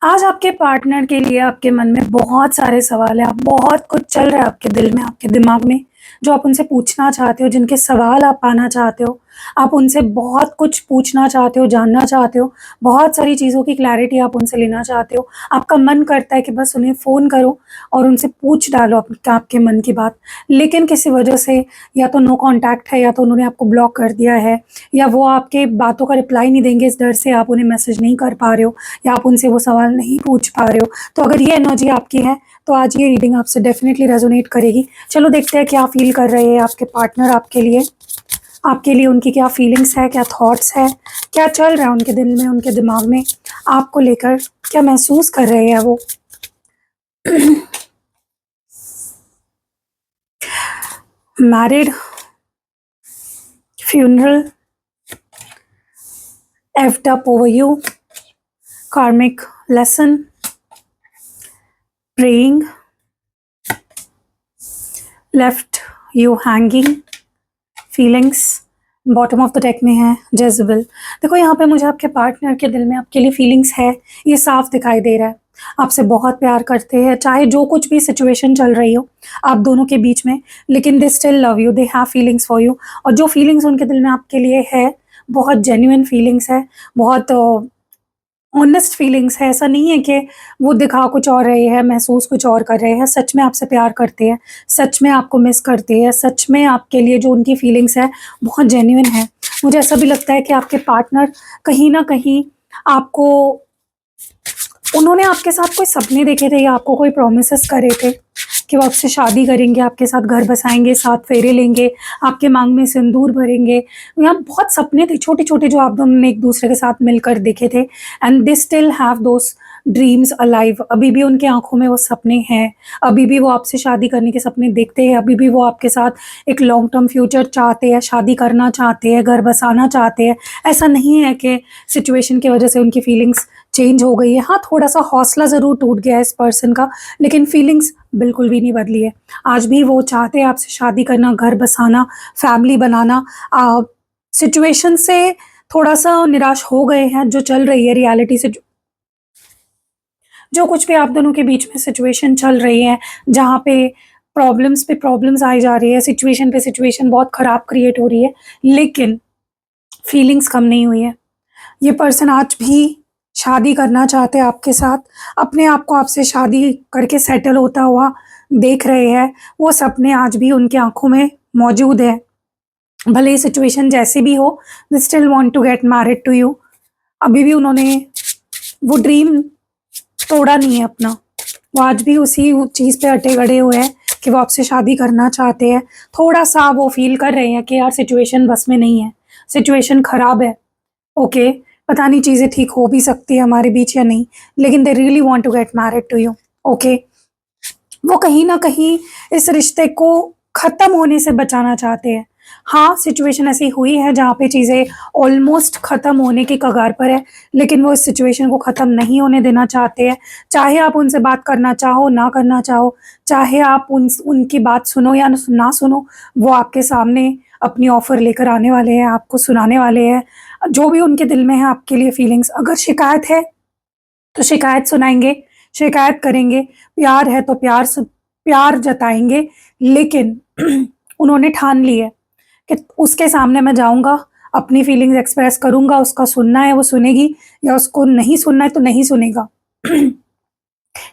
आज आपके पार्टनर के लिए आपके मन में बहुत सारे सवाल हैं, आप बहुत कुछ चल रहा है आपके दिल में, आपके दिमाग में, जो आप उनसे पूछना चाहते हो, जिनके सवाल आप पाना चाहते हो। आप उनसे बहुत कुछ पूछना चाहते हो, जानना चाहते हो, बहुत सारी चीज़ों की क्लैरिटी आप उनसे लेना चाहते हो। आपका मन करता है कि बस उन्हें फ़ोन करो और उनसे पूछ डालो आपके मन की बात। लेकिन किसी वजह से या तो नो कॉन्टैक्ट है, या तो उन्होंने आपको ब्लॉक कर दिया है, या वो आपके बातों का रिप्लाई नहीं देंगे, इस डर से आप उन्हें मैसेज नहीं कर पा रहे हो, या आप उनसे वो सवाल नहीं पूछ पा रहे हो। तो अगर ये एनर्जी आपकी है, तो आज ये रीडिंग आपसे डेफ़िनेटली रेज़ोनेट करेगी। चलो देखते हैं क्या फ़ील कर रहे हैं आपके पार्टनर आपके लिए। आपके लिए उनकी क्या फीलिंग्स है, क्या थॉट्स है, क्या चल रहा है उनके दिल में, उनके दिमाग में, आपको लेकर क्या महसूस कर रहे हैं वो? Married, funeral, effed up over you, karmic lesson, praying, left you hanging, feelings, bottom of the deck में है जेज़बेल। देखो यहाँ पे मुझे आपके पार्टनर के दिल में आपके लिए फीलिंग्स है, ये साफ दिखाई दे रहा है। आपसे बहुत प्यार करते हैं, चाहे जो कुछ भी सिचुएशन चल रही हो आप दोनों के बीच में, लेकिन they still love you, they have feelings for you. और जो फीलिंग्स उनके दिल में आपके लिए है, बहुत जेन्युइन फीलिंग्स है, बहुत ऑनेस्ट फीलिंग्स है। ऐसा नहीं है कि वो दिखा कुछ और रहे हैं, महसूस कुछ और कर रहे हैं। सच में आपसे प्यार करते हैं, सच में आपको मिस करते हैं, सच में आपके लिए जो उनकी फीलिंग्स है बहुत जेन्युइन है। मुझे ऐसा भी लगता है कि आपके पार्टनर कहीं न कहीं आपको, उन्होंने आपके साथ कोई सपने देखे थे या आपको कोई प्रॉमिसेस करे थे कि वो आपसे शादी करेंगे, आपके साथ घर बसाएँगे, 7 फेरे लेंगे, आपके माँग में सिंदूर भरेंगे। यहाँ बहुत सपने थे छोटे-छोटे जो आप दोनों ने एक-दूसरे के साथ मिलकर देखे थे, and they still have those dreams alive. अभी भी उनकी आँखों में वो सपने हैं, अभी भी वो आपसे शादी करने के सपने देखते हैं, अभी भी वो आपके साथ एक लॉन्ग टर्म फ्यूचर चाहते हैं, शादी करना चाहते हैं, घर बसाना चाहते हैं। ऐसा नहीं है कि सिचुएशन की वजह से उनकी फीलिंग्स चेंज हो गई है। हाँ, थोड़ा-सा हौसला ज़रूर टूट गया है इस पर्सन का, लेकिन फीलिंग्स बिल्कुल भी नहीं बदली है। आज भी वो चाहते हैं आपसे शादी करना, घर बसाना, फैमिली बनाना। सिचुएशन से थोड़ा-सा निराश हो गए हैं, जो चल रही है रियलिटी से, जो कुछ भी आप दोनों के बीच में सिचुएशन चल रही है, जहाँ पे प्रॉब्लम्स आई जा रही है, सिचुएशन पे सिचुएशन बहुत ख़राब क्रिएट हो रही है, लेकिन फीलिंग्स कम नहीं हुई है। ये पर्सन आज भी शादी करना चाहते हैं आपके साथ, अपने आप को आपसे शादी करके सेटल होता हुआ देख रहे हैं। वो सपने आज भी उनकी आँखों में मौजूद है। भले ही सिचुएशन जैसी भी हो, they still want to get married to you. अभी भी उन्होंने वो ड्रीम तोड़ा नहीं है अपना। वो आज भी उसी चीज़ पे अटे-गड़े हुए हैं कि वो आपसे शादी करना चाहते हैं। थोड़ा-सा वो फ़ील कर रहे हैं कि यार सिचुएशन बस में नहीं है, सिचुएशन ख़राब है। ओके, पता नहीं चीज़ें ठीक हो भी सकती है हमारे बीच या नहीं, लेकिन they really want to get married to you. Okay, वो कहीं न कहीं इस रिश्ते को ख़त्म होने से बचाना चाहते हैं। हाँ, सिचुएशन ऐसी हुई है जहाँ पे चीज़ें ऑलमोस्ट ख़त्म होने की कगार पर है, लेकिन वो इस सिचुएशन को ख़त्म नहीं होने देना चाहते हैं। चाहे आप उनसे बात करना चाहो, ना करना चाहो, चाहे आप उनकी बात सुनो या ना सुनो, वो आपके सामने अपनी ऑफ़र लेकर आने वाले हैं, आपको सुनाने वाले हैं। जो भी उनके दिल में है आपके लिए फीलिंग्स, अगर शिकायत है तो शिकायत सुनाएँगे, शिकायत करेंगे, प्यार है तो प्यार जताएँगे, लेकिन उन्होंने ठान ली है कि उसके सामने मैं जाऊँगा, अपनी फीलिंग्स एक्सप्रेस करूँगा, उसका सुनना है वो सुनेगी, या उसको नहीं सुनना है तो नहीं सुनेगा।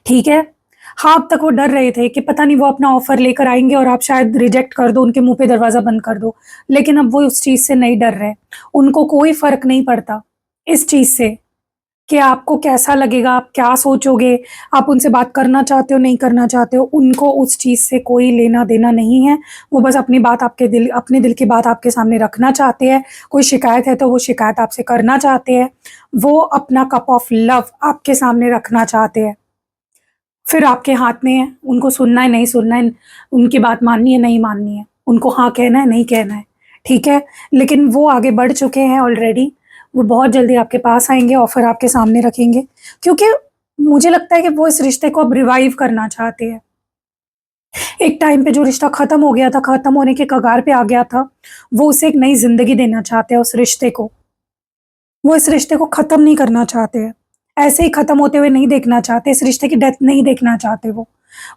ठीक है? हाँ, अब तक वो डर रहे थे कि पता नहीं वो अपना ऑफ़र लेकर आएँगे और आप शायद रिजेक्ट कर दो, उनके मुँह पे दरवाज़ा बंद कर दो। लेकिन अब वो उस चीज़ से नहीं डर रहे। उनको कोई फ़र्क नहीं पड़ता इस चीज़ से कि आपको कैसा लगेगा, आप क्या सोचोगे, आप उनसे बात करना चाहते हो, नहीं करना चाहते हो, उनको उस चीज़ से कोई लेना-देना नहीं है। वो बस अपने दिल की बात आपके सामने रखना चाहते हैं। कोई शिकायत है तो वो शिकायत आपसे करना चाहते हैं। वो अपना कप ऑफ लव आपके सामने रखना चाहते हैं। फिर आपके हाथ में है, उनको सुनना है, नहीं सुनना है, उनकी बात माननी है, नहीं माननी है, उनको हाँ कहना है, नहीं कहना है, ठीक है? लेकिन वो आगे बढ़ चुके हैं ऑलरेडी, वो बहुत जल्दी आपके पास आएँगे, ऑफ़र आपके सामने रखेंगे, क्योंकि मुझे लगता है कि वो इस रिश्ते को अब रिवाइव करना चाहते हैं। एक टाइम पे जो रिश्ता ख़त्म हो गया था, ख़त्म होने के कगार पे आ गया था, वो उसे एक नई ज़िंदगी देना चाहते हैं उस रिश्ते को। वो इस रिश्ते को ख़त्म नहीं करना चाहते हैं। ऐसे ही ख़त्म होते हुए नहीं देखना चाहते, इस रिश्ते की डेथ नहीं देखना चाहते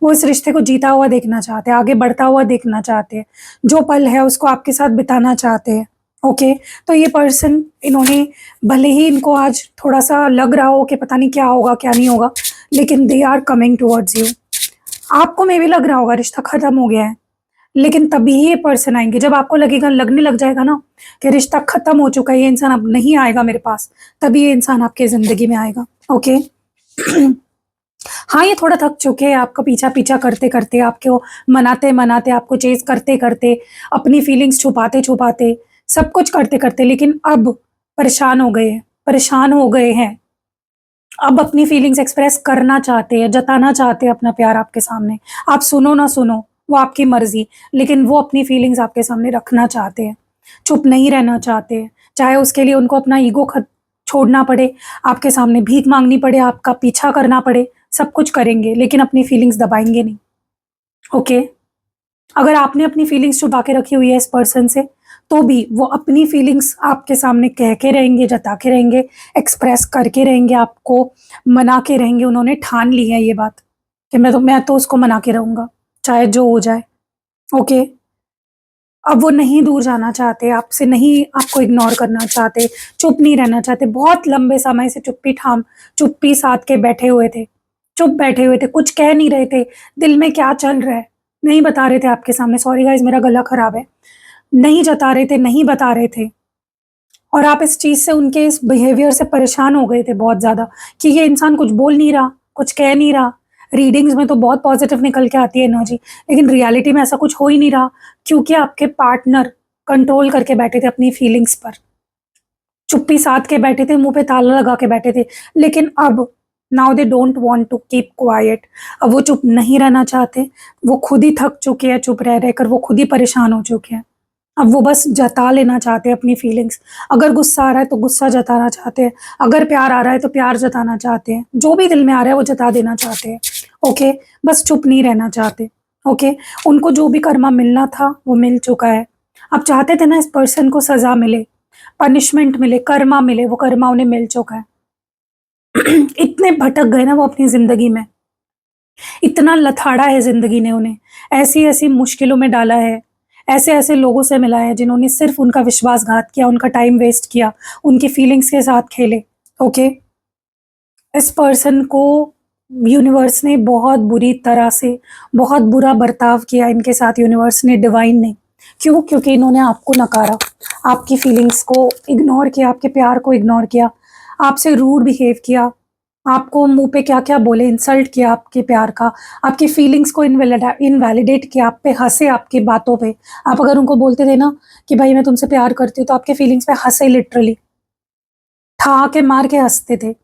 वो इस रिश्ते को जीता हुआ देखना चाहते हैं, आगे बढ़ता हुआ देखना चाहते हैं, जो पल है उसको आपके साथ बिताना चाहते हैं। ओके, तो ये पर्सन, इन्होंने, भले ही इनको आज थोड़ा-सा लग रहा हो कि पता नहीं क्या होगा, क्या नहीं होगा, लेकिन they are coming towards you. आपको मे बी लग रहा होगा रिश्ता ख़त्म हो गया है, लेकिन तभी ही ये पर्सन आएँगे, जब आपको लगने लग जाएगा ना कि रिश्ता ख़त्म हो चुका है, ये इंसान अब नहीं आएगा मेरे पास, तभी ये इंसान आपकी ज़िंदगी में आएगा। ओके? हाँ, ये थोड़ा थक चुके हैं आपका पीछा-पीछा करते-करते, आपको मनाते-मनाते, आपको चेज़ करते-करते, अपनी फीलिंग्स छुपाते-छुपाते, सब कुछ करते-करते, लेकिन अब परेशान हो गए हैं। अब अपनी फीलिंग्स एक्सप्रेस करना चाहते हैं, जताना चाहते हैं अपना प्यार आपके सामने। आप सुनो ना सुनो, वो आपकी मर्ज़ी, लेकिन वो अपनी फीलिंग्स आपके सामने रखना चाहते हैं, चुप नहीं रहना चाहते हैं। चाहे उसके लिए उनको अपना ईगो छोड़ना पड़े, आपके सामने भीख माँगनी पड़े, आपका पीछा करना पड़े, सब कुछ करेंगे, लेकिन अपनी फीलिंग्स दबाएँगे नहीं। ओके? अगर आपने अपनी फीलिंग्स छुपा के रखी हुई है इस पर्सन से, तो भी वो अपनी फीलिंग्स आपके सामने कह के रहेंगे, जता के रहेंगे, एक्सप्रेस करके रहेंगे, आपको मना के रहेंगे। उन्होंने ठान ली है ये बात कि मैं तो उसको मना के रहूँगा, चाहे जो हो जाए। ओके? अब वो नहीं दूर जाना चाहते, आपसे नहीं आपको इग्नोर करना चाहते, चुप नहीं रहना चाहते। बहुत लंबे समय से चुप्पी साध के बैठे हुए थे। चुप बैठे हुए थे, कुछ कह नहीं रहे थे, दिल में क्या चल रहा है, नहीं बता रहे थे आपके सामने। सॉरी गाइज़, मेरा गला खराब है। नहीं जता रहे थे, नहीं बता रहे थे, और आप इस चीज़ से, उनके इस बिहेवियर से परेशान हो गए थे बहुत ज़्यादा कि ये इंसान कुछ बोल नहीं रहा, कुछ कह नहीं रहा। रीडिंग्स में तो बहुत पॉज़िटिव निकल के आती है एनर्जी, लेकिन रियलिटी में ऐसा कुछ हो ही नहीं रहा, क्योंकि आपके पार्टनर कंट्रोल करके बैठे थे अपनी फीलिंग्स पर। चुप्पी साध के बैठे थे, मुँह पे ताला लगा के बैठे थे। लेकिन अब now they don't want to keep quiet. अब वो चुप नहीं रहना चाहते, वो खुद ही थक चुके हैं, चुप रह कर वो खुद ही परेशान हो चुके हैं। अब वो बस जता लेना चाहते हैं अपनी फीलिंग्स। अगर गुस्सा आ रहा है तो गुस्सा जताना चाहते हैं, अगर प्यार आ रहा है तो प्यार जताना चाहते हैं, जो भी दिल में आ रहा है वो जता देना चाहते हैं। ओके? बस चुप नहीं रहना चाहते। ओके? उनको जो भी कर्मा मिलना था वो मिल चुका है। अब चाहते थे ना इस पर्सन को सज़ा मिले, पनिशमेंट मिले, कर्मा मिले, वो कर्मा उन्हें मिल चुका है। इतने भटक गए ना वो अपनी ज़िंदगी में, इतना लथाड़ा है ज़िंदगी ने उन्हें, ऐसी-ऐसी मुश्किलों में डाला है, ऐसे-ऐसे लोगों से मिला है जिन्होंने सिर्फ़ उनका विश्वासघात किया, उनका टाइम वेस्ट किया, उनकी फीलिंग्स के साथ खेले। ओके? इस पर्सन को यूनिवर्स ने बहुत बुरी तरह से, बहुत बुरा बर्ताव किया इनके साथ, यूनिवर्स ने, डिवाइन ने। क्यों? क्योंकि इन्होंने आपको नकारा, आपकी फीलिंग्स को इग्नोर किया, आपके प्यार को इग्नोर किया, आपसे रूड बिहेव किया, आपको मुँह पे क्या-क्या बोले, इंसल्ट किया आपके प्यार का, आपकी फीलिंग्स को इनवैलिडेट किया, आप पे हँसे आपकी बातों पे। आप अगर उनको बोलते थे ना कि भाई मैं तुमसे प्यार करती हूँ, तो आपके फीलिंग्स पे हँसे लिटरली, ठहाके मार के हँसते थे।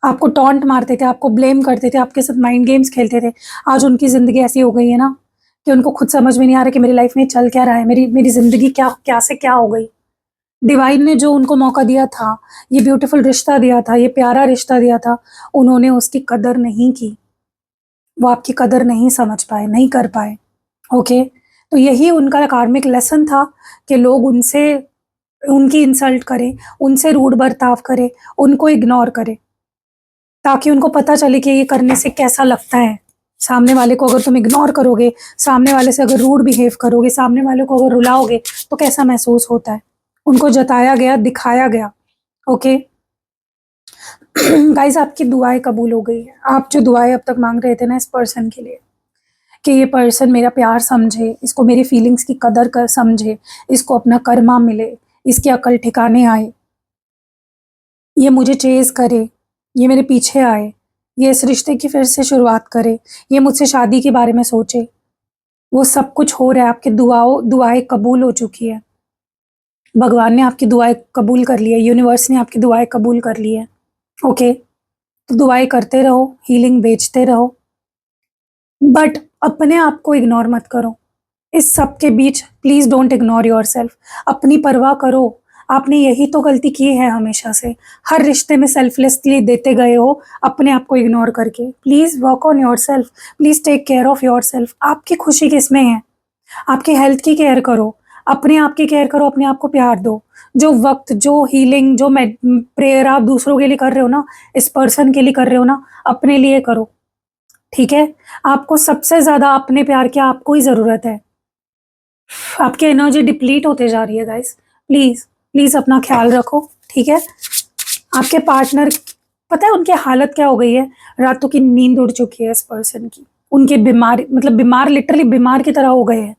आपको टॉन्ट मारते थे, आपको ब्लेम करते थे, आपके साथ माइंड गेम्स खेलते थे। आज उनकी ज़िंदगी ऐसी हो गई है ना कि उनको खुद समझ में नहीं आ रहा कि मेरी लाइफ़ में चल क्या रहा है, मेरी ज़िंदगी क्या से क्या हो गई। डिवाइन ने जो उनको मौका दिया था, ये ब्यूटीफुल रिश्ता दिया था, ये प्यारा रिश्ता दिया था, उन्होंने उसकी कदर नहीं की। वो आपकी कदर नहीं समझ पाए, नहीं कर पाए। ओके? तो यही उनका कार्मिक लेसन था कि लोग उनकी इंसल्ट करें, उनसे रूड बर्ताव करें, उनको इग्नोर करें, ताकि उनको पता चले कि ये करने से कैसा लगता है। सामने वाले को अगर तुम इग्नोर करोगे, सामने वाले से अगर रूड बिहेव करोगे, सामने वाले को अगर रुलाओगे, तो कैसा महसूस होता है। उनको जताया गया, दिखाया गया। ओके? गाइज़, आपकी दुआएँ कबूल हो गई है। आप जो दुआएँ अब तक माँग रहे थे ना इस पर्सन के लिए, कि ये पर्सन मेरा प्यार समझे, इसको मेरी फीलिंग्स की कदर कर समझे, इसको अपना कर्मा मिले, इसकी अकल ठिकाने आए, ये मुझे चेज़ करे, ये मेरे पीछे आए, ये इस रिश्ते की फिर से शुरुआत करे, ये मुझसे शादी के बारे में सोचे। वो सब कुछ हो रहा है, आपकी दुआएँ कबूल हो चुकी है। भगवान ने आपकी दुआएँ कबूल कर ली है, यूनिवर्स ने आपकी दुआएँ कबूल कर ली है। ओके? तो दुआएँ करते रहो, हीलिंग भेजते रहो, बट अपने आप को इग्नोर मत करो। इस सब के बीच प्लीज़ डोंट इग्नोर योरसेल्फ। अपनी परवाह करो। आपने यही तो गलती की है हमेशा से। हर रिश्ते में सेल्फलेसली देते गए हो, अपने आप को इग्नोर करके। Please work on yourself, please take care of yourself. आपकी खुशी किसमें है? आपकी हेल्थ की केयर करो, अपने आप की केयर करो, अपने आप को प्यार दो। जो वक्त, जो हीलिंग, जो प्रेयर आप दूसरों के लिए कर रहे हो ना, इस पर्सन के लिए कर रहे हो ना, अपने लिए करो, ठीक है? आपको सबसे ज्यादा अपने प्यार की आपको ही जरूरत है। आपकी एनर्जी डिप्लीट होते जा रही है गाइस। प्लीज प्लीज अपना ख्याल रखो, ठीक है? आपके पार्टनर, पता है उनकी हालत क्या हो गई है? रातों की नींद उड़ चुकी है इस पर्सन की। उनके बीमार, मतलब बीमार, लिटरली बीमार की तरह हो गए हैं।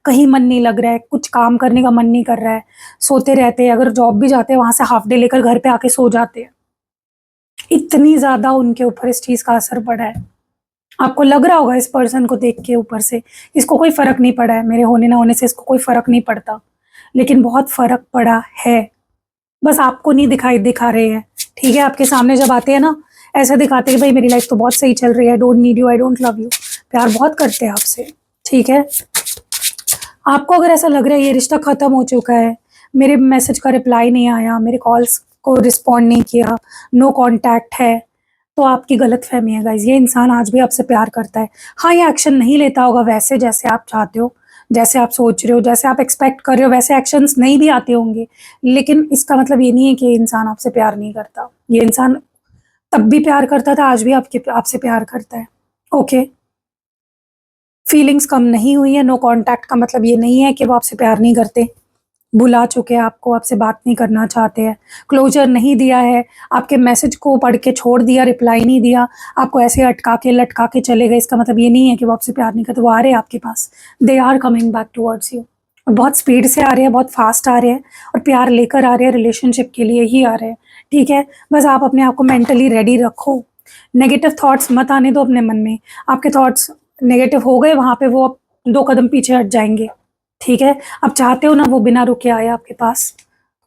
कहीं मन नहीं लग रहा है, कुछ काम करने का मन नहीं कर रहा है, सोते रहते हैं। अगर जॉब भी जाते हैं वहां से हाफ डे लेकर घर पे आके सो जाते हैं। इतनी ज्यादा उनके ऊपर इस चीज का असर पड़ा है। आपको लग रहा होगा इस पर्सन को देख के ऊपर से, इसको कोई फर्क नहीं पड़ा है, मेरे होने ना होने से इसको कोई फर्क नहीं पड़ता, लेकिन बहुत फर्क पड़ा है। बस आपको नहीं दिखा रहे हैं, ठीक है? आपके सामने जब आते हैं ना, ऐसा दिखाते हैं कि भाई मेरी लाइफ तो बहुत सही चल रही है, don't need you, I don't love you, प्यार बहुत करते हैं आपसे, ठीक है? आपको अगर ऐसा लग रहा है ये रिश्ता खत्म हो चुका है, मेरे मैसेज का रिप्लाई नहीं आया, मेरे कॉल्स को रिस्पॉन्ड नहीं किया, नो कांटेक्ट है, तो आपकी गलत फहमी है गाइज। ये इंसान आज भी आपसे प्यार करता है। हाँ, ये एक्शन नहीं लेता होगा वैसे जैसे आप चाहते हो, जैसे आप सोच रहे हो, जैसे आप एक्सपेक्ट कर रहे हो, वैसे एक्शंस नहीं भी आते होंगे, लेकिन इसका मतलब ये नहीं है कि ये इंसान आपसे प्यार नहीं करता। ये इंसान तब भी प्यार करता था, आज भी आपसे प्यार करता है, ओके? फीलिंग्स कम नहीं हुई है, नो कांटेक्ट का मतलब ये नहीं है कि वो आपसे प्यार नहीं करते। बुला चुके हैं आपको, आपसे बात नहीं करना चाहते हैं, क्लोजर नहीं दिया है, आपके मैसेज को पढ़ के छोड़ दिया, रिप्लाई नहीं दिया, आपको ऐसे अटका के लटका के चले गए। इसका मतलब ये नहीं है कि वो आपसे प्यार नहीं करते, वो आ रहे हैं आपके पास, they are coming back towards you, और बहुत स्पीड से आ रहे हैं, बहुत फास्ट आ रहे हैं, और प्यार लेकर आ रहे हैं, रिलेशनशिप के लिए ही आ रहे हैं, ठीक है? बस आप अपने आप को मेंटली रेडी रखो। नेगेटिव थॉट्स मत आने दो अपने मन में। आपके थॉट्स नेगेटिव हो गए वहां पे, वो अब 2 कदम पीछे हट जाएंगे, ठीक है? आप चाहते हो ना वो बिना रुके आए आपके पास,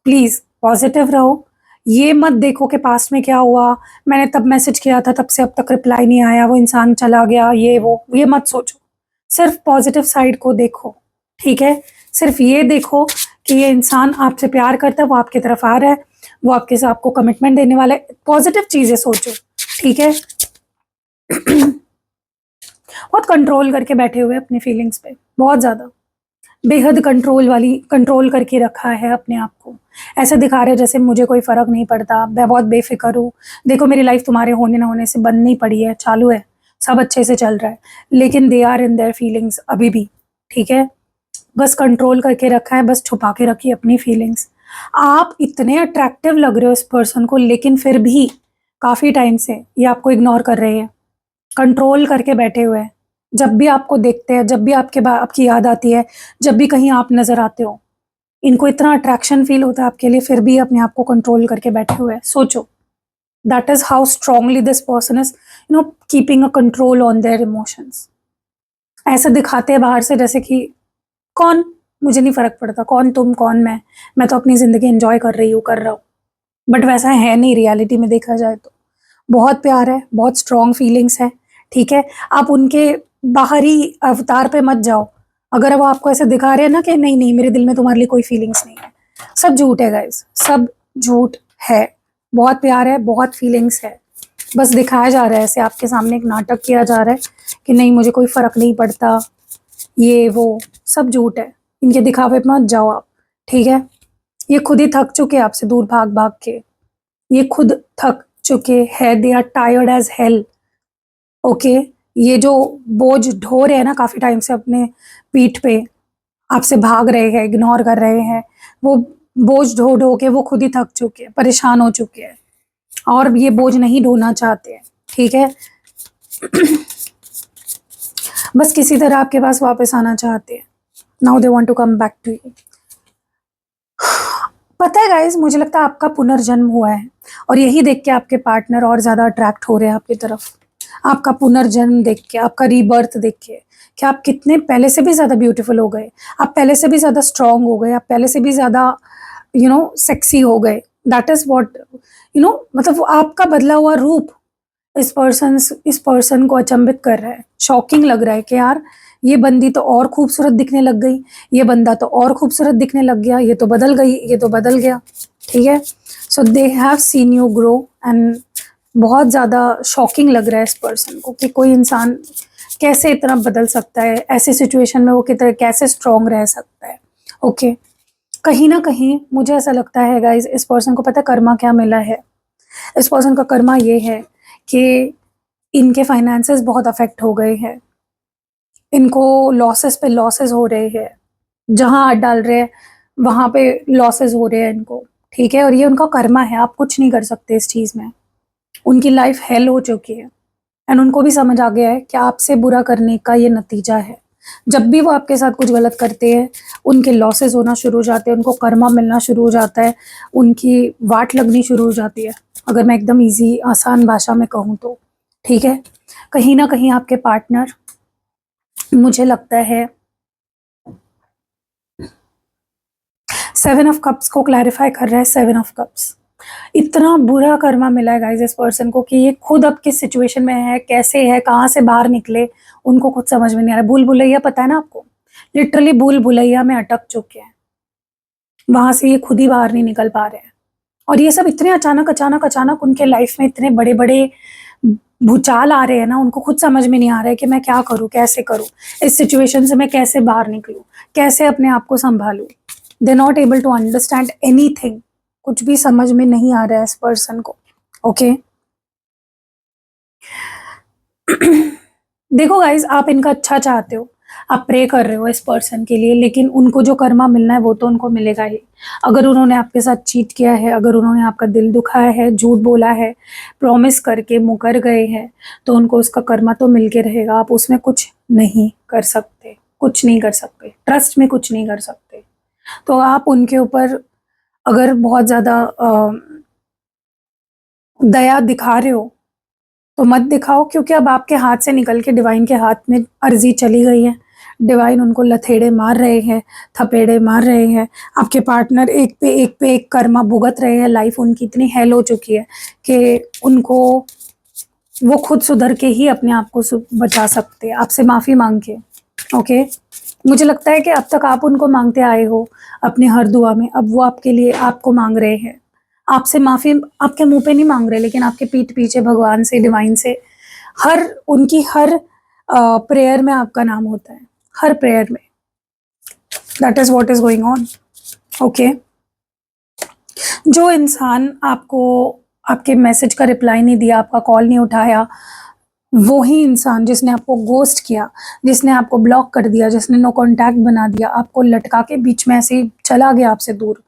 प्लीज पॉजिटिव रहो। ये मत देखो कि पास्ट में क्या हुआ, मैंने तब मैसेज किया था, तब से अब तक रिप्लाई नहीं आया, वो इंसान चला गया, ये वो, ये मत सोचो। सिर्फ पॉजिटिव साइड को देखो, ठीक है? सिर्फ ये देखो कि ये इंसान आपसे प्यार करता है, वो आपकी तरफ आ रहा है, वो आपको कमिटमेंट देने वाला है। पॉजिटिव चीजें सोचो, ठीक है? बहुत कंट्रोल करके बैठे हुए अपनी फीलिंग्स पे, बहुत ज़्यादा, बेहद कंट्रोल करके रखा है अपने आप को। ऐसे दिखा रहे हैं जैसे मुझे कोई फ़र्क नहीं पड़ता, मैं बहुत बेफ़िक्र हूँ, देखो मेरी लाइफ तुम्हारे होने ना होने से बंद नहीं पड़ी है, चालू है, सब अच्छे से चल रहा है। लेकिन they are in their feelings अभी भी, ठीक है? बस कंट्रोल करके रखा है, बस छुपा के रखी अपनी फीलिंग्स। आप इतने अट्रैक्टिव लग रहे हो इस पर्सन को, लेकिन फिर भी काफ़ी टाइम से ये आपको इग्नोर कर रहे हैं, कंट्रोल करके बैठे हुए हैं। जब भी आपको देखते हैं, जब भी आपकी याद आती है, जब भी कहीं आप नज़र आते हो, इनको इतना अट्रैक्शन फील होता है आपके लिए, फिर भी अपने आप को कंट्रोल करके बैठे हुए हैं। सोचो, that is how strongly this person is, keeping a control on their emotions. ऐसे दिखाते हैं बाहर से जैसे कि कौन, मुझे नहीं फ़र्क पड़ता, कौन तुम, कौन मैं तो अपनी ज़िंदगी एंजॉय कर रही हूँ, कर रहा हूँ। बट वैसा है नहीं, रियलिटी में देखा जाए तो बहुत प्यार है, बहुत स्ट्रॉन्ग फीलिंग्स है, ठीक है? आप उनके बाहरी अवतार पे मत जाओ। अगर वो आपको ऐसे दिखा रहे हैं ना कि नहीं नहीं मेरे दिल में तुम्हारे लिए कोई फीलिंग्स नहीं है, सब झूठ है गाइस, सब झूठ है। बहुत प्यार है, बहुत फीलिंग्स है, बस दिखाया जा रहा है, ऐसे आपके सामने एक नाटक किया जा रहा है कि नहीं मुझे कोई फर्क नहीं पड़ता, ये वो, सब झूठ है। इनके दिखावे पे मत जाओ आप, ठीक है? ये खुद ही थक चुके हैं आपसे दूर भाग भाग के, ये खुद थक चुके हैं, they are tired as hell, okay? ये जो बोझ ढो रहे हैं ना काफ़ी टाइम से अपने पीठ पे, आपसे भाग रहे हैं, इग्नोर कर रहे हैं, वो बोझ ढो ढो के वो खुद ही थक चुके हैं, परेशान हो चुके हैं, और ये बोझ नहीं ढोना चाहते हैं, ठीक है? बस किसी तरह आपके पास वापस आना चाहते हैं। Now they want to come back to you. पता है गाइज, मुझे लगता है आपका पुनर्जन्म हुआ है, और यही देख के आपके पार्टनर और ज़्यादा अट्रैक्ट हो रहे हैं आपकी तरफ। आपका पुनर्जन्म देख के, आपका रीबर्थ देख के, कि आप कितने पहले से भी ज़्यादा ब्यूटीफुल हो गए, आप पहले से भी ज़्यादा स्ट्रांग हो गए, आप पहले से भी ज़्यादा सेक्सी हो गए। दैट इज़ वॉट मतलब आपका बदला हुआ रूप इस पर्सन को अचंभित कर रहा है, शॉकिंग लग रहा है कि यार ये बंदी तो और खूबसूरत दिखने लग गई, ये बंदा तो और खूबसूरत दिखने लग गया, ये तो बदल गई, ये तो बदल गया, ठीक है? So they have seen you grow, and बहुत ज़्यादा शॉकिंग लग रहा है इस पर्सन को कि कोई इंसान कैसे इतना बदल सकता है, ऐसी सिचुएशन में वो कितना कैसे स्ट्रांग रह सकता है। ओके, कहीं ना कहीं मुझे ऐसा लगता है गाइज, इस पर्सन को पता है कर्मा क्या मिला है। इस पर्सन का कर्मा ये है कि इनके फाइनेंसेस बहुत अफेक्ट हो गए हैं, इनको लॉसेस पे लॉसेस हो रहे हैं, जहां हाथ डाल रहे हैं वहां पे लॉसेस हो रहे हैं इनको, ठीक है। और ये उनका कर्मा है, आप कुछ नहीं कर सकते इस चीज में। उनकी लाइफ हेल हो चुकी है एंड उनको भी समझ आ गया है कि आपसे बुरा करने का ये नतीजा है। जब भी वो आपके साथ कुछ गलत करते हैं, उनके लॉसेस होना शुरू हो जाते हैं, उनको कर्मा मिलना शुरू हो जाता है, उनकी वाट लगनी शुरू हो जाती है, अगर मैं एकदम इजी आसान भाषा में कहूँ तो, ठीक है। कहीं ना कहीं आपके पार्टनर, मुझे लगता है 7 ऑफ कप्स को क्लैरिफाई कर रहा है। 7 ऑफ कप्स, इतना बुरा कर्मा मिला है गाइस इस पर्सन को कि ये खुद अब किस सिचुएशन में है, कैसे है, कहाँ से बाहर निकले, उनको खुद समझ में नहीं आ रहा। भूल भुलैया पता है ना आपको, लिटरली भूल भुलैया में अटक चुके हैं, वहां से ये खुद ही बाहर नहीं निकल पा रहे हैं। और ये सब इतने अचानक अचानक अचानक उनके लाइफ में इतने बड़े बड़े भूचाल आ रहे हैं ना, उनको खुद समझ में नहीं आ रहा है कि मैं क्या करूं, कैसे करूं, इस सिचुएशन से मैं कैसे बाहर निकलूं, कैसे अपने आप को संभालूं। They not able to understand anything, कुछ भी समझ में नहीं आ रहा है इस पर्सन को। ओके देखो गाइज, आप इनका अच्छा चाहते हो, आप प्रे कर रहे हो इस पर्सन के लिए, लेकिन उनको जो कर्मा मिलना है वो तो उनको मिलेगा ही। अगर उन्होंने आपके साथ चीट किया है, अगर उन्होंने आपका दिल दुखाया है, झूठ बोला है, प्रॉमिस करके मुकर गए हैं, तो उनको उसका कर्मा तो मिल के रहेगा। आप उसमें कुछ नहीं कर सकते, कुछ नहीं कर सकते, ट्रस्ट में कुछ नहीं कर सकते। तो आप उनके ऊपर अगर बहुत ज़्यादा दया दिखा रहे हो तो मत दिखाओ, क्योंकि अब आपके हाथ से निकल के डिवाइन के हाथ में अर्जी चली गई है। डिवाइन उनको लथेड़े मार रहे हैं, थपेड़े मार रहे हैं। आपके पार्टनर एक पे एक कर्मा भुगत रहे हैं। लाइफ उनकी इतनी हेल हो चुकी है कि उनको, वो खुद सुधर के ही अपने आप को बचा सकते हैं, आपसे माफ़ी मांग के। ओके, मुझे लगता है कि अब तक आप उनको मांगते आए हो अपने हर दुआ में, अब वो आपके लिए आपको मांग रहे हैं। आपसे माफ़ी आपके मुंह पे नहीं मांग रहे, लेकिन आपके पीठ पीछे भगवान से, डिवाइन से, उनकी हर प्रेयर में आपका नाम होता है, हर प्रेयर में। That is what is going on. Okay, जो इंसान आपको आपके मैसेज का रिप्लाई नहीं दिया, आपका कॉल नहीं उठाया, वो ही इंसान जिसने आपको गोस्ट किया, जिसने आपको ब्लॉक कर दिया, जिसने नो कांटेक्ट बना दिया, आपको लटका के बीच में ऐसे ही चला गया आपसे दूर,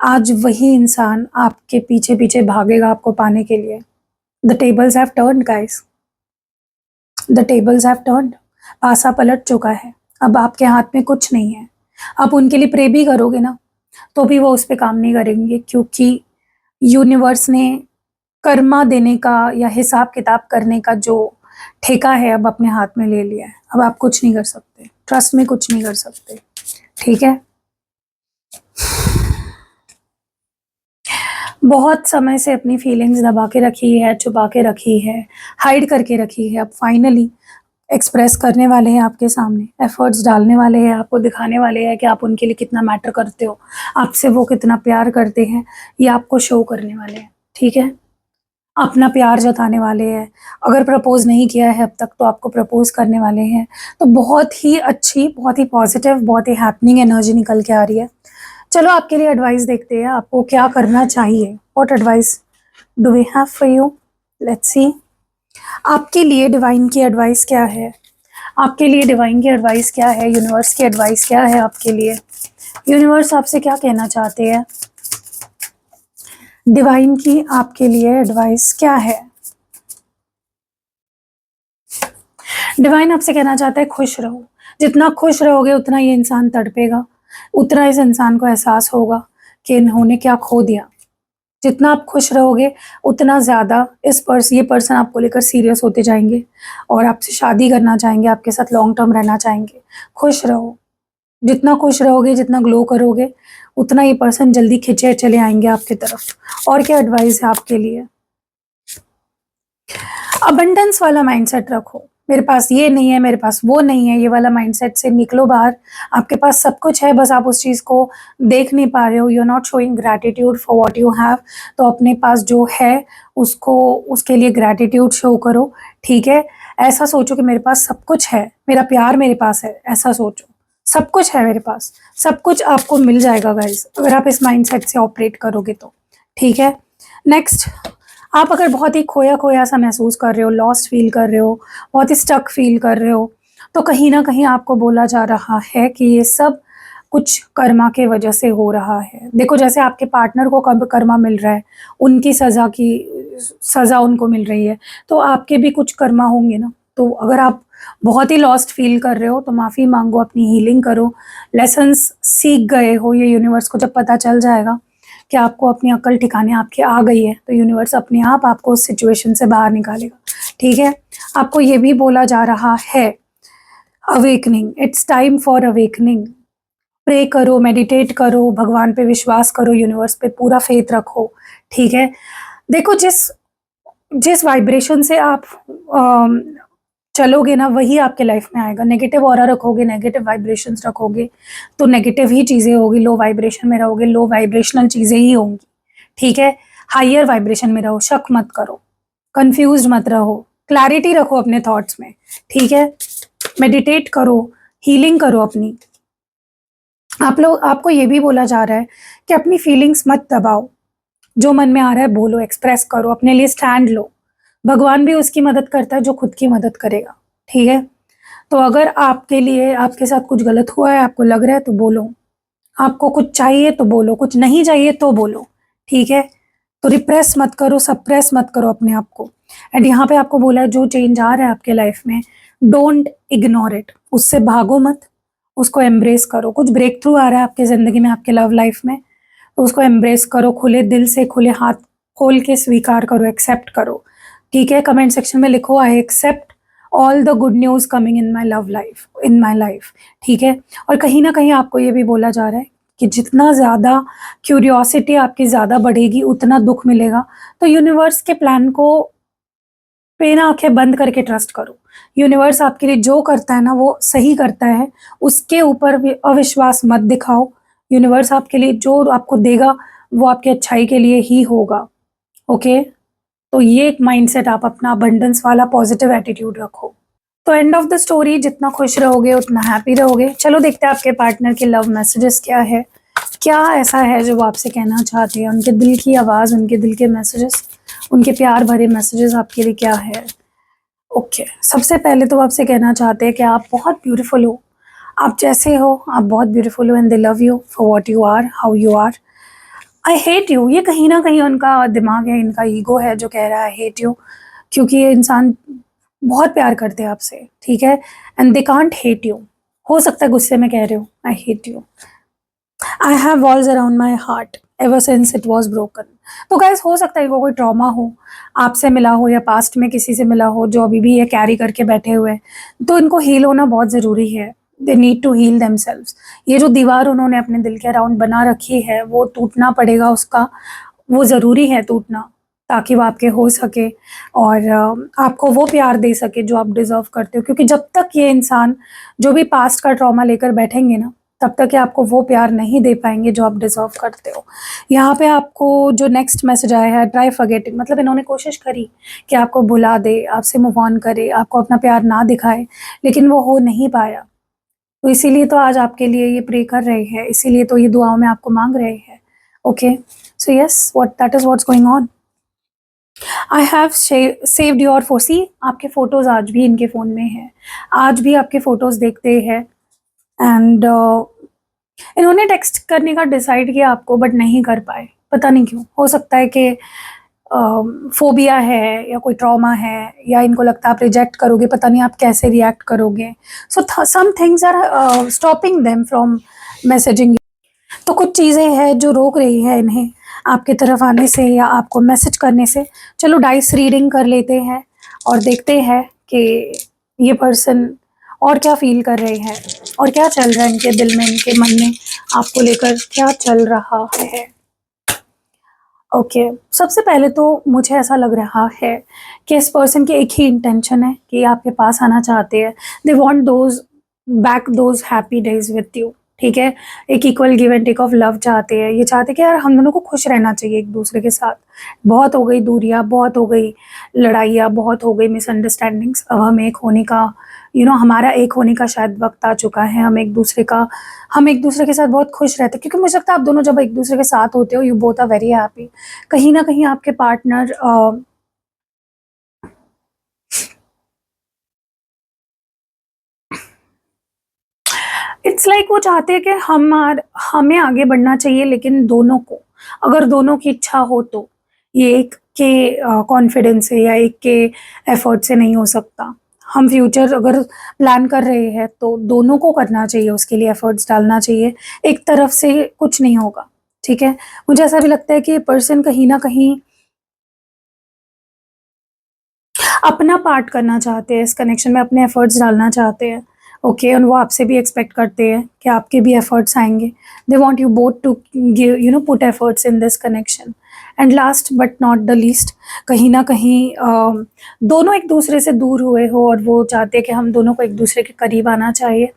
आज वही इंसान आपके पीछे पीछे भागेगा आपको पाने के लिए। The tables have turned guys, the tables have turned. पासा पलट चुका है, अब आपके हाथ में कुछ नहीं है। आप उनके लिए प्रे भी करोगे ना, तो भी वो उस पर काम नहीं करेंगे, क्योंकि यूनिवर्स ने कर्मा देने का या हिसाब किताब करने का जो ठेका है अब अपने हाथ में ले लिया है। अब आप कुछ नहीं कर सकते, ट्रस्ट में कुछ नहीं कर सकते, ठीक है। बहुत समय से अपनी फीलिंग्स दबा के रखी है, छुपा के रखी है, हाइड करके रखी है, अब फाइनली एक्सप्रेस करने वाले हैं आपके सामने, एफर्ट्स डालने वाले हैं, आपको दिखाने वाले हैं कि आप उनके लिए कितना मैटर करते हो, आपसे वो कितना प्यार करते हैं, ये आपको शो करने वाले हैं, ठीक है। अपना प्यार जताने वाले हैं। अगर प्रपोज नहीं किया है अब तक, तो आपको प्रपोज करने वाले हैं। तो बहुत ही अच्छी, बहुत ही पॉजिटिव, बहुत ही हैपनिंग एनर्जी निकल के आ रही है। चलो आपके लिए एडवाइस देखते हैं, आपको क्या करना चाहिए। What advice do we have for you, let's see. आपके लिए डिवाइन की एडवाइस क्या है, आपके लिए डिवाइन की एडवाइस क्या है, यूनिवर्स की एडवाइस क्या है आपके लिए, यूनिवर्स आपसे क्या कहना चाहते हैं, डिवाइन की आपके लिए एडवाइस क्या है। डिवाइन आपसे कहना चाहता है खुश रहो, जितना खुश रहोगे उतना ये इंसान तड़पेगा, उतना इस इंसान को एहसास होगा कि इन्होंने क्या खो दिया। जितना आप खुश रहोगे उतना ज़्यादा ये पर्सन आपको लेकर सीरियस होते जाएंगे और आपसे शादी करना चाहेंगे, आपके साथ लॉन्ग टर्म रहना चाहेंगे। खुश रहो, जितना खुश रहोगे, जितना ग्लो करोगे, उतना ये पर्सन जल्दी खिंचे चले आएंगे आपकी तरफ। और क्या एडवाइस है आपके लिए, अबंडेंस वाला माइंडसेट रखो। मेरे पास ये नहीं है, मेरे पास वो नहीं है, ये वाला माइंडसेट से निकलो बाहर। आपके पास सब कुछ है, बस आप उस चीज़ को देख नहीं पा रहे हो। You are not showing gratitude for what you have. तो अपने पास जो है उसको, उसके लिए ग्रैटिट्यूड शो करो, ठीक है। ऐसा सोचो कि मेरे पास सब कुछ है, मेरा प्यार मेरे पास है, ऐसा सोचो। सब कुछ है मेरे पास, सब कुछ आपको मिल जाएगा गाइस, अगर आप इस माइंडसेट से ऑपरेट करोगे तो। ठीक है, नेक्स्ट, आप अगर बहुत ही खोया खोया सा महसूस कर रहे हो, लॉस्ट फील कर रहे हो, बहुत ही स्टक फील कर रहे हो, तो कहीं ना कहीं आपको बोला जा रहा है कि ये सब कुछ कर्मा के वजह से हो रहा है। देखो, जैसे आपके पार्टनर को कब कर्मा मिल रहा है, उनकी सज़ा उनको मिल रही है, तो आपके भी कुछ कर्मा होंगे ना। तो अगर आप बहुत ही लॉस्ट फील कर रहे हो तो माफ़ी मांगो, अपनी हीलिंग करो, लेसन्स सीख गए हो, ये यूनिवर्स को जब पता चल जाएगा कि आपको अपनी अक्ल ठिकाने आपकी आ गई है, तो यूनिवर्स अपने आप आपको उस सिचुएशन से बाहर निकालेगा। ठीक है, आपको ये भी बोला जा रहा है, awakening, it's time for awakening. Pray करो, मेडिटेट करो, भगवान पे विश्वास करो, यूनिवर्स पे पूरा फेथ रखो। ठीक है, देखो, जिस जिस वाइब्रेशन से आप चलोगे ना, वही आपके लाइफ में आएगा। नेगेटिव ऑरा रखोगे, नेगेटिव वाइब्रेशंस रखोगे, तो नेगेटिव ही चीज़ें होगी। लो वाइब्रेशन में रहोगे, लो वाइब्रेशनल चीज़ें ही होंगी। ठीक है, हाइयर वाइब्रेशन में रहो, शक मत करो, कंफ्यूज मत रहो, क्लैरिटी रखो अपने थॉट्स में। ठीक है, मेडिटेट करो, हीलिंग करो अपनी। आपको ये भी बोला जा रहा है कि अपनी फीलिंग्स मत दबाओ, जो मन में आ रहा है बोलो, एक्सप्रेस करो, अपने लिए स्टैंड लो। भगवान भी उसकी मदद करता है जो खुद की मदद करेगा। ठीक है, तो अगर आपके लिए, आपके साथ कुछ गलत हुआ है, आपको लग रहा है, तो बोलो। आपको कुछ चाहिए तो बोलो, कुछ नहीं चाहिए तो बोलो। ठीक है, तो रिप्रेस मत करो, सप्रेस मत करो अपने आप को। एंड यहाँ पे आपको बोला है, जो चेंज आ रहा है आपके लाइफ में, डोंट इग्नोर इट, उससे भागो मत, उसको एम्ब्रेस करो। कुछ ब्रेक थ्रू आ रहा है आपकी ज़िंदगी में, आपके लव लाइफ में, तो उसको एम्ब्रेस करो, खुले दिल से, खुले हाथ खोल के स्वीकार करो, एक्सेप्ट करो। ठीक है, कमेंट सेक्शन में लिखो, I accept all the good news coming in my love life, in my life. ठीक है, और कहीं ना कहीं आपको ये भी बोला जा रहा है कि जितना ज़्यादा क्यूरियोसिटी आपकी ज़्यादा बढ़ेगी, उतना दुख मिलेगा। तो यूनिवर्स के प्लान को पे ना आंखें बंद करके ट्रस्ट करो। यूनिवर्स आपके लिए जो करता है ना, वो सही करता है, उसके ऊपर भी अविश्वास मत दिखाओ। यूनिवर्स आपके लिए जो आपको देगा, वो आपकी अच्छाई के लिए ही होगा। ओके, तो ये एक माइंडसेट आप अपना, अबंडेंस वाला पॉजिटिव एटीट्यूड रखो। तो एंड ऑफ द स्टोरी, जितना खुश रहोगे उतना हैप्पी रहोगे। चलो देखते हैं आपके पार्टनर के लव मैसेजेस क्या है, क्या ऐसा है जो वो आपसे कहना चाहते हैं, उनके दिल की आवाज़, उनके दिल के मैसेजेस, उनके प्यार भरे मैसेजेस आपके लिए क्या है। ओके, सबसे पहले तो वो आपसे कहना चाहते हैं कि आप बहुत ब्यूटीफुल हो, आप जैसे हो आप बहुत ब्यूटीफुल हो, and they love you for what you are, how you are. I hate you, ये कहीं ना कहीं उनका दिमाग है, इनका ईगो है जो कह रहा है आई हेट यू, क्योंकि ये इंसान बहुत प्यार करते हैं आपसे। ठीक है, and they can't hate you. हो सकता है गुस्से में कह रहे हो आई hate you. I have walls around my heart ever since it was broken. तो गाइस, हो सकता है वो कोई ट्रॉमा हो, आपसे मिला हो या पास्ट में किसी से मिला हो, जो अभी भी ये कैरी करके बैठे हुए हैं, तो इनको हील होना बहुत ज़रूरी है। They need to heal themselves. ये जो दीवार उन्होंने अपने दिल के अराउंड बना रखी है, वो टूटना पड़ेगा उसका, वो ज़रूरी है टूटना, ताकि वो आपके हो सके और आपको वो प्यार दे सके जो आप डिज़र्व करते हो। क्योंकि जब तक ये इंसान जो भी पास्ट का ट्रॉमा लेकर बैठेंगे ना, तब तक ये आपको वो प्यार नहीं दे पाएंगे जो आप डिज़र्व करते हो। यहाँ पे आपको जो नेक्स्ट मैसेज आया है, ट्राई फॉरगेटिंग, मतलब इन्होंने कोशिश करी कि आपको भुला दे, आपसे मूव ऑन करे, आपको अपना प्यार ना दिखाए, लेकिन वो हो नहीं पाया। तो इसीलिए तो आज आपके लिए ये प्रे कर रहे हैं, इसीलिए तो ये दुआओं में आपको मांग रहे हैं। Okay, so yes, what that is what's going on. I have saved your foci, आपके फ़ोटोज़ आज भी इनके फ़ोन में हैं, आज भी आपके फ़ोटोज़ देखते हैं। एंड इन्होंने टेक्स्ट करने का डिसाइड किया आपको, बट नहीं कर पाए, पता नहीं क्यों। हो सकता है कि फोबिया है या कोई ट्रॉमा है, या इनको लगता है आप रिजेक्ट करोगे, पता नहीं आप कैसे रिएक्ट करोगे। So some things are stopping them from messaging. तो कुछ चीज़ें हैं जो रोक रही है इन्हें आपकी तरफ आने से या आपको मैसेज करने से। चलो डाइस रीडिंग कर लेते हैं और देखते हैं कि ये पर्सन और क्या फील कर रहे हैं, और क्या चल रहा है इनके दिल में, इनके मन में आपको लेकर क्या चल रहा है। ओके, सबसे पहले तो मुझे ऐसा लग रहा है कि इस पर्सन की एक ही इंटेंशन है कि आपके पास आना चाहते हैं। They want those happy days with you. ठीक है, एक equal give and take of love चाहते हैं। ये चाहते हैं कि यार हम दोनों को खुश रहना चाहिए एक दूसरे के साथ। बहुत हो गई दूरियां, बहुत हो गई लड़ाइयाँ, बहुत हो गई मिसअंडरस्टैंडिंग्स। अब हम एक होने का हमारा एक होने का शायद वक्त आ चुका है। हम एक दूसरे के साथ बहुत खुश रहते हैं, क्योंकि मुझे लगता है आप दोनों जब एक दूसरे के साथ होते हो, you both are very happy. कहीं ना कहीं आपके पार्टनर इट्स लाइक वो चाहते हैं कि हमें आगे बढ़ना चाहिए, लेकिन दोनों को, अगर दोनों की इच्छा हो तो। ये एक के कॉन्फिडेंस से या एक के एफर्ट से नहीं हो सकता। हम फ्यूचर अगर प्लान कर रहे हैं तो दोनों को करना चाहिए, उसके लिए एफर्ट्स डालना चाहिए। एक तरफ से कुछ नहीं होगा, ठीक है। मुझे ऐसा भी लगता है कि ये पर्सन कहीं ना कहीं अपना पार्ट करना चाहते हैं इस कनेक्शन में, अपने एफर्ट्स डालना चाहते हैं। ओके, और वो आपसे भी एक्सपेक्ट करते हैं कि आपके भी एफर्ट्स आएंगे। They want you both to give put efforts in this connection. And last but not the least, कहीं ना कहीं दोनों एक दूसरे से दूर हुए हो और वो चाहते हैं कि हम दोनों को एक दूसरे के करीब आना चाहिए।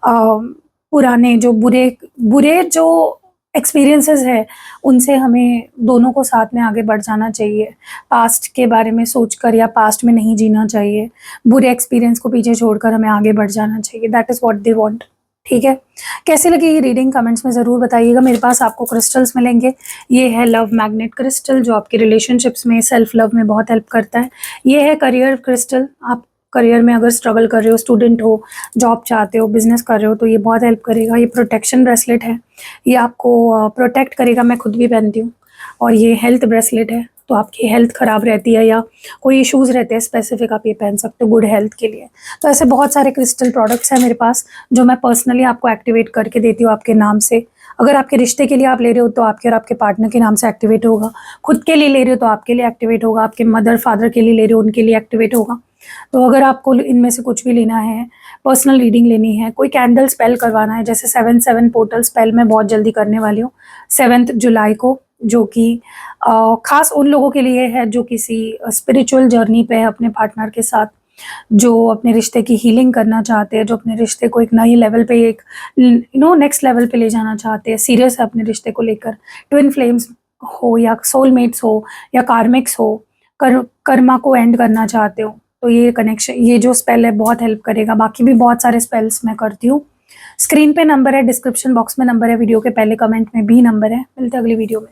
पुराने जो बुरे बुरे जो एक्सपीरियंसेस है, उनसे हमें दोनों को साथ में आगे बढ़ जाना चाहिए। पास्ट के बारे में सोचकर या पास्ट में नहीं जीना चाहिए। बुरे एक्सपीरियंस को पीछे छोड़कर हमें आगे बढ़ जाना चाहिए। That is what they want. ठीक है, कैसी लगी ये रीडिंग कमेंट्स में ज़रूर बताइएगा। मेरे पास आपको क्रिस्टल्स मिलेंगे। ये है लव मैग्नेट क्रिस्टल, जो आपके रिलेशनशिप्स में, सेल्फ लव में बहुत हेल्प करता है। ये है करियर क्रिस्टल, आप करियर में अगर स्ट्रगल कर रहे हो, स्टूडेंट हो, जॉब चाहते हो, बिजनेस कर रहे हो, तो ये बहुत हेल्प करेगा। ये प्रोटेक्शन ब्रेसलेट है, ये आपको प्रोटेक्ट करेगा। मैं खुद भी पहनती हूँ। और ये हेल्थ ब्रेसलेट है, तो आपकी हेल्थ ख़राब रहती है या कोई इश्यूज़ रहते हैं स्पेसिफिक, आप ये पहन सकते हो गुड हेल्थ के लिए। तो ऐसे बहुत सारे क्रिस्टल प्रोडक्ट्स हैं मेरे पास, जो मैं पर्सनली आपको एक्टिवेट करके देती हूँ आपके नाम से। अगर आपके रिश्ते के लिए आप ले रहे हो तो आपके और आपके पार्टनर के नाम से एक्टिवेट होगा। खुद के लिए ले रहे हो तो आपके लिए एक्टिवेट होगा। आपके मदर फादर के लिए ले रहे हो, उनके लिए एक्टिवेट होगा। तो अगर आपको इनमें से कुछ भी लेना है, पर्सनल रीडिंग लेनी है, कोई कैंडल स्पेल करवाना है, जैसे 7/7 पोर्टल स्पेल मैं बहुत जल्दी करने वाली हूँ 7 जुलाई को, जो कि खास उन लोगों के लिए है जो किसी स्पिरिचुअल जर्नी पे है अपने पार्टनर के साथ, जो अपने रिश्ते की हीलिंग करना चाहते हैं, जो अपने रिश्ते को एक नई लेवल पे, एक नेक्स्ट लेवल पे ले जाना चाहते हैं, सीरियस है अपने रिश्ते को लेकर। ट्विन फ्लेम्स हो या सोलमेट्स हो या कार्मिक्स हो, कर्मा को एंड करना चाहते हो, तो ये कनेक्शन, ये जो स्पेल है बहुत हेल्प करेगा। बाकी भी बहुत सारे स्पेल्स मैं करती हूँ। स्क्रीन पे नंबर है, डिस्क्रिप्शन बॉक्स में नंबर है, वीडियो के पहले कमेंट में भी नंबर है। मिलते हैं अगली वीडियो में।